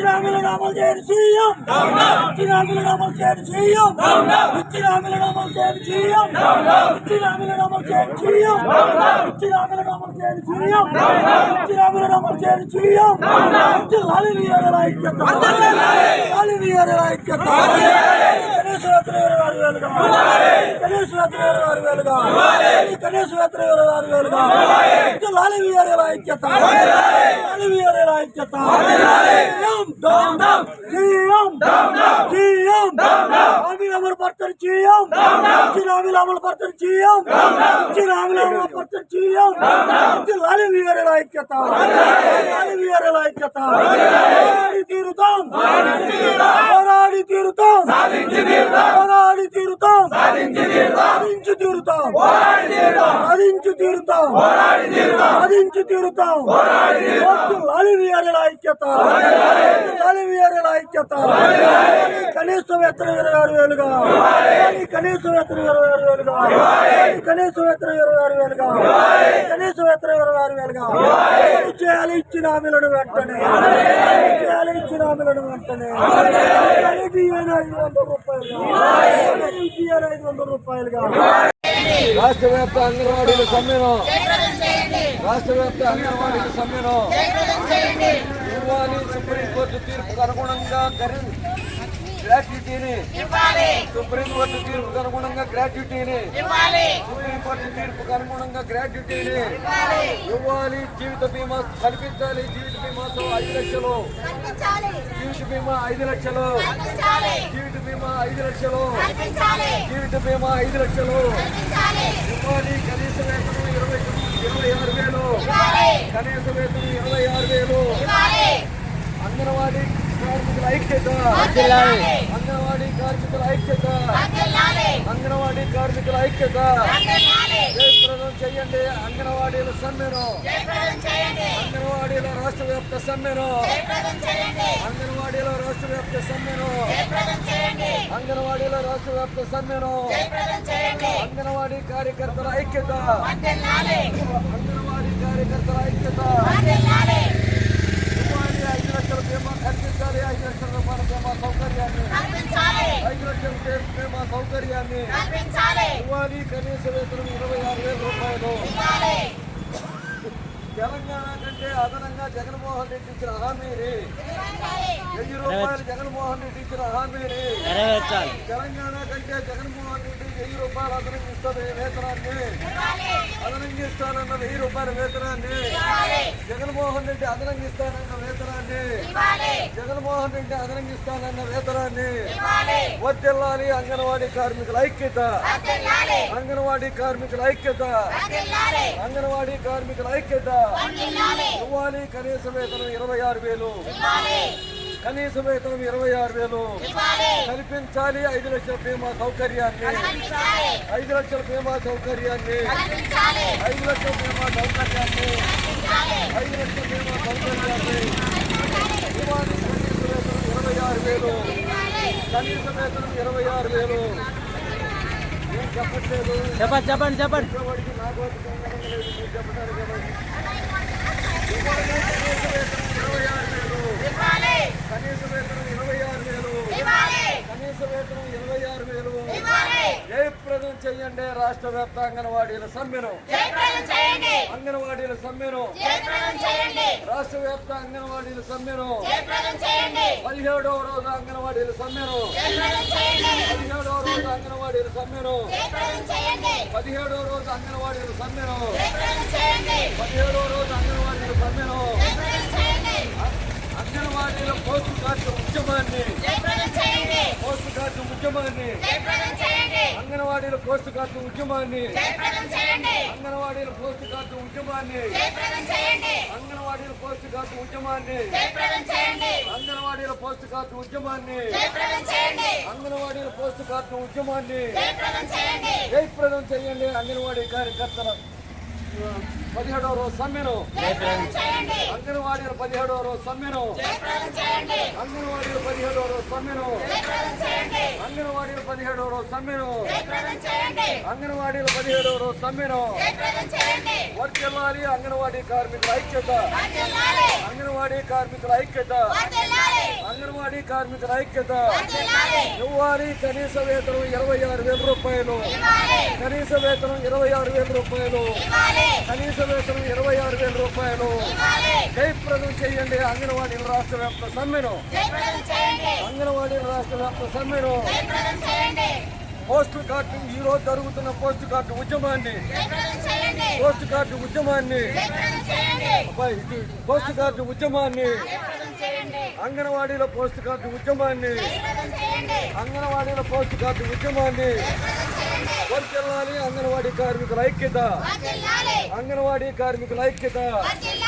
హామీలను అమలు చేయండి సీఎం. ఇచ్చిన హామీలను అమలు చేయండి సీఎం. ఇచ్చిన హామీలను అమలు చేయండి సీఎం. ఇచ్చిన హామీలను అమలు చేయండి సీఎం. ఇచ్చిన హామీలను అమలు చేయండి సీఎం. ఇచ్చిన హామీలను అమలు చేయండి సీఎం. లాలి వీఆర్ఎల్ ఐక్యత, లాలి వీఆర్ఎల్ ఐక్యత. కనీస వేతనం 26,000గా, కనీస వేతనం 26,000గా, కనీస వేతనం 26,000గా. లాలి వీఆర్ఎల్ ఐక్యత, లాలి వీఆర్ఎల్ ఐక్యత. హామీలు అమలు పరచని సీఎం. ఇచ్చిన హామీలు అమలు పరచని సీఎం. ఇచ్చిన హామీలు అమలు పరచని సీఎం. లాలి వీఆర్ఎల్ ఐక్యత, లాలి వీఆర్ఎల్ ఐక్యత. తీరుతాం, పోరాడి తీరుతాం, పోరాడి తీరుతాం, సాధించి తీరుతాం, సాధించి తీరుతాం, సాధించి తీరుతాం. లాలి వీఆర్ఎల్ ఐక్యత, లాలి వీఆర్ఎల్ ఐక్యత. కనీస వేతనం 26,000గా, కనీస వేతనం 26,000గా, కనీస వేతనం 26,000గా, కనీస వేతనం 26,000గా. చేయాలి ఇచ్చిన హామీలను వెంటనే, చేయాలి ఇచ్చిన హామీలను వెంటనే. 500 రూపాయలుగా. రాష్ట్ర వ్యాప్త అంగన్వాడీల సమ్మెను, రాష్ట్ర వ్యాప్త అంగన్వాడీల సమ్మెను ఇవ్వాలి. సుప్రీంకోర్టు తీర్పుకు అనుగుణంగా గ్రాట్యుటీని, సుప్రీంకోర్టు తీర్పుకు అనుగుణంగా గ్రాట్యుటీని, సుప్రీంకోర్టు తీర్పుకు అనుగుణంగా గ్రాట్యుటీని ఇవ్వాలి. జీవిత బీమా కల్పించాలి. జీవిత బీమాతో 5 లక్షలు, జీవిత బీమా 5 లక్షలు, జీవిత బీమా 5 లక్షలు, జీవిత బీమా 5 లక్షలు ఇవ్వాలి. కనీస వేతనం 26,000, కనీస వేతనం 26,000. అంగన్వాడీ కార్మికుల ఐక్యత, అంగన్వాడీ కార్మికుల ఐక్యత, అంగన్వాడీ కార్మికుల ఐక్యత. జయప్రదం చేయండి అంగన్వాడీల సమ్మెను, అంగన్వాడీల రాష్ట్ర వ్యాప్త సమ్మెను, అంగన్వాడీల రాష్ట్ర వ్యాప్త సమ్మెను, అంగన్వాడీల రాష్ట్ర వ్యాప్త సమ్మెను. అంగన్వాడీ కార్యకర్తల ఐక్యత, అంగన్వాడీ కార్యకర్తల ఐక్యత. 5 లక్షల బీమా కల్పించాలి. 5 లక్షల రూపాయల బీమా సౌకర్యాన్ని, 5 లక్షల బీమా సౌకర్యాన్ని ఇవ్వాలి. కనీస వేతనం 26,000 రూపాయలు. తెలంగాణ కంటే అదనంగా జగన్మోహన్ రెడ్డి ఇచ్చిన హామీని, 1000 రూపాయలు జగన్మోహన్ రెడ్డి ఇచ్చిన హామీని తెలంగాణ కంటే జగన్మోహన్ రెడ్డి 1000 రూపాయలు అదనంగా ఇస్తున్న వేతనాన్ని, అదనంగా ఇస్తానన్న 1000 రూపాయల వేతనాన్ని, జగన్మోహన్ రెడ్డి అదనంగా ఇస్తానన్న వేతనాన్ని, జగన్మోహన్ రెడ్డి అదనంగా ఇస్తానన్న వేతనాన్ని వర్ధిల్లాలి. అంగన్వాడీ కార్మికుల ఐక్యత, అంగన్వాడీ కార్మికుల ఐక్యత, అంగన్వాడీ కార్మికుల ఐక్యత ఇవ్వాలి. కనీస వేతనం 26,000, కనీస వేతనం 26,000 కల్పించాలి. 5 లక్షల బీమా సౌకర్యాన్ని, 5 లక్షల బీమా సౌకర్యాన్ని, 5 లక్షల బీమా సౌకర్యాన్ని, 5 లక్షల బీమా సౌకర్యాన్ని ఇవ్వాలి. కనీస వేతనం 26,000, కనీస వేతనం 26,000. ఏం చెప్పట్లేదు, చెప్పండి చెప్పండి చెప్పండి. నాకు చెప్పడానికి కనీస వేతనం 26,000, కనీస వేతనం 26,000. జయప్రదం చేయండి రాష్ట్ర వ్యాప్త అంగన్వాడీల సమ్మెను, అంగన్వాడీల సమ్మెను, రాష్ట్ర వ్యాప్త అంగన్వాడీల సమ్మెను. 17వ రోజు అంగన్వాడీల సమ్మెను, 17వ రోజు అంగన్వాడీల సమ్మెను, 17వ రోజు అంగన్వాడీల సమ్మెను, 17వ రోజు అంగన్వాడీల సమ్మెను. అంగన్వాడీల పోస్టు కార్డు ఉద్యమాన్ని, పోస్టు కార్డు ఉద్యమాన్ని, అంగన్వాడీల పోస్టు కార్డు ఉద్యమాన్ని, అంగన్వాడీల పోస్టు కార్డు ఉద్యమాన్ని, అంగన్వాడీల పోస్టు కార్డు ఉద్యమాన్ని, అంగన్వాడీల పోస్టు కార్డు ఉద్యమాన్ని, అంగన్వాడీల పోస్టు కార్డు ఉద్యమాన్ని జయప్రదం చేయండి. అంగన్వాడీ కార్యకర్తల 17వ రోజు సమ్మెను, జయప్రదం చేయండి. అంగన్వాడీల 17వ రోజు సమ్మెను, జయప్రదం చేయండి. అంగన్వాడీల 17వ రోజు సమ్మెను, జయప్రదం చేయండి. అంగన్వాడీల 17వ రోజు సమ్మెను, జయప్రదం చేయండి. అంగన్వాడీల 17వ రోజు సమ్మెను. జయప్రదం చేయండి. వర్ధిల్లాలి అంగన్వాడీ కార్మికుల ఐక్యత, వర్ధిల్లాలి. అంగన్వాడీ కార్మికుల ఐక్యత, వర్ధిల్లాలి. అంగన్వాడీ కార్మికుల ఐక్యత. వర్ధిల్లాలి. ఇవ్వాలి కనీస వేతనం 26,000 రూపాయలు, ఇవ్వాలి. కనీస వేతనం 26,000 రూపాయలు, ఇవ్వాలి. కనీస వేతనం 26,000 రూపాయలు. ఇవ్వాలి. జయప్రదం చేయండి అంగన్వాడీల రాష్ట్ర వ్యాప్త సమ్మెను, జయప్రదం చేయండి. అంగన్వాడీల రాష్ట్ర వ్యాప్త సమ్మెను. జయప్రదం చేయండి. పోస్టు కార్డు ఈ రోజు జరుగుతున్న పోస్టు కార్డు ఉద్యమాన్ని, జయప్రదం చేయండి. పోస్టు కార్డు ఉద్యమాన్ని, జయప్రదం చేయండి. అబ్బాయి, పోస్టు కార్డు ఉద్యమాన్ని, జయప్రదం చేయండి. అంగన్వాడీల పోస్టు కార్డు ఉద్యమాన్ని, జయప్రదం చేయండి. అంగన్వాడీల పోస్టు కార్డు ఉద్యమాన్ని. జయప్రదం చేయండి. వర్ధిల్లాలి అంగన్వాడీ కార్మికుల ఐక్యత, వర్ధిల్లాలి. అంగన్వాడీ కార్మికుల ఐక్యత. వర్ధిల్లాలి.